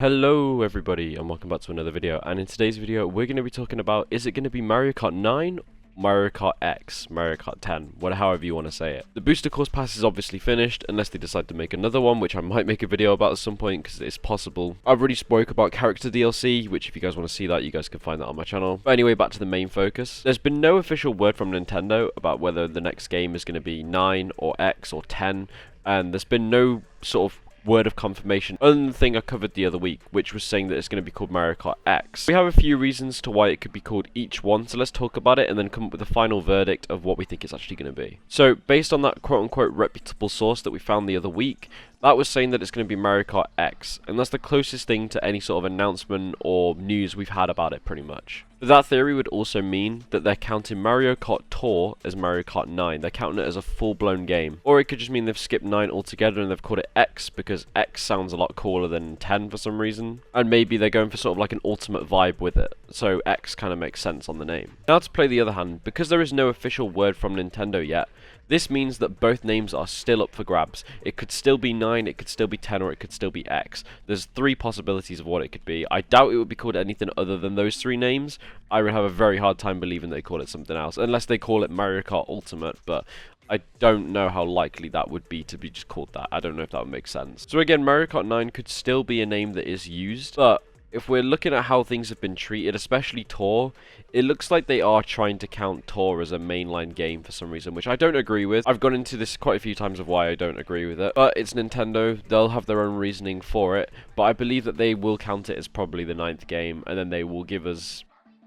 Hello everybody and welcome back to another video, and in today's video we're going to be talking about, is it going to be Mario Kart 9, Mario Kart X, Mario Kart 10, however you want to say it. The booster course pass is obviously finished unless they decide to make another one, which I might make a video about at some point because it's possible. I've already spoke about character DLC, which if you guys want to see that, you guys can find that on my channel. But anyway, back to the main focus. There's been no official word from Nintendo about whether the next game is going to be 9 or X or 10, and there's been no sort of word of confirmation other than the thing I covered the other week, which was saying that it's going to be called Mario Kart X. We have a few reasons to why it could be called each one, so let's talk about it and then come up with a final verdict of what we think it's actually going to be. So based on that quote-unquote reputable source that we found the other week, that was saying that it's going to be Mario Kart X, and that's the closest thing to any sort of announcement or news we've had about it pretty much. But that theory would also mean that they're counting Mario Kart Tour as Mario Kart 9, they're counting it as a full-blown game. Or it could just mean they've skipped 9 altogether and they've called it X because X sounds a lot cooler than 10 for some reason. And maybe they're going for sort of like an ultimate vibe with it, so X kind of makes sense on the name. Now to play the other hand, because there is no official word from Nintendo yet, this means that both names are still up for grabs. It could still be 9, it could still be 10, or it could still be X. There's 3 possibilities of what it could be. I doubt it would be called anything other than those 3 names. I would have a very hard time believing they call it something else, unless they call it Mario Kart Ultimate, but I don't know how likely that would be to be just called that. I don't know if that would make sense. So again, Mario Kart 9 could still be a name that is used, but if we're looking at how things have been treated, especially Tour, it looks like they are trying to count Tour as a mainline game for some reason, which I don't agree with. I've gone into this quite a few times of why I don't agree with it, but it's Nintendo, they'll have their own reasoning for it, but I believe that they will count it as probably the 9th game, and then they will give us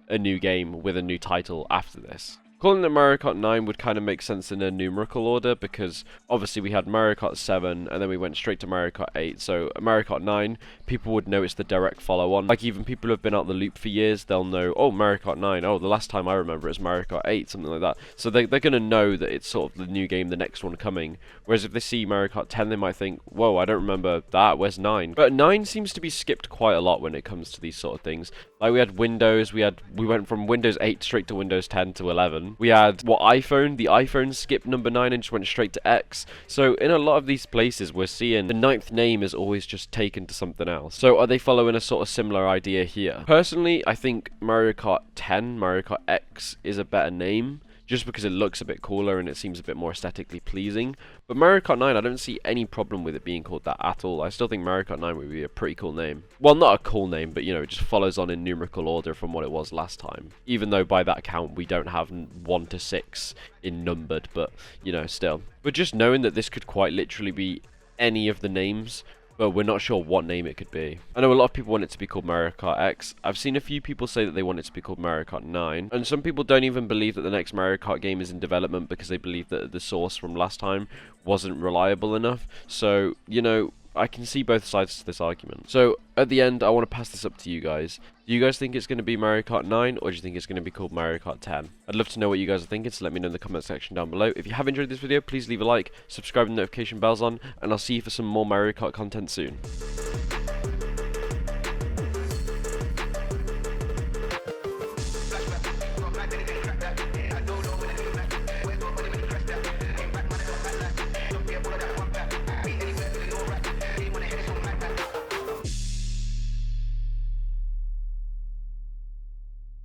a new game with a new title after this. Calling it Mario Kart 9 would kind of make sense in a numerical order, because obviously we had Mario Kart 7 and then we went straight to Mario Kart 8, so Mario Kart 9, people would know it's the direct follow-on. Like even people who have been out the loop for years, they'll know, oh, Mario Kart 9, oh, the last time I remember it was Mario Kart 8, something like that. So they're going to know that it's sort of the new game, the next one coming. Whereas if they see Mario Kart 10, they might think, whoa, I don't remember that, where's 9? But 9 seems to be skipped quite a lot when it comes to these sort of things. Like we had Windows, we went from Windows 8 straight to Windows 10 to 11. We had, the iPhone skipped number 9 and just went straight to X. So in a lot of these places, we're seeing the 9th name is always just taken to something else. So are they following a sort of similar idea here? Personally, I think Mario Kart 10, Mario Kart X is a better name, just because it looks a bit cooler and it seems a bit more aesthetically pleasing. But Mario Kart 9, I don't see any problem with it being called that at all. I still think Mario Kart 9 would be a pretty cool name. Well, not a cool name, but you know, it just follows on in numerical order from what it was last time. Even though by that count, we don't have 1 to 6 in numbered, but you know, still. But just knowing that this could quite literally be any of the names, but we're not sure what name it could be. I know a lot of people want it to be called Mario Kart X. I've seen a few people say that they want it to be called Mario Kart 9. And some people don't even believe that the next Mario Kart game is in development because they believe that the source from last time wasn't reliable enough. So, you know, I can see both sides to this argument. So, at the end, I want to pass this up to you guys. Do you guys think it's going to be Mario Kart 9, or do you think it's going to be called Mario Kart 10? I'd love to know what you guys are thinking, so let me know in the comment section down below. If you have enjoyed this video, please leave a like, subscribe with notification bells on, and I'll see you for some more Mario Kart content soon.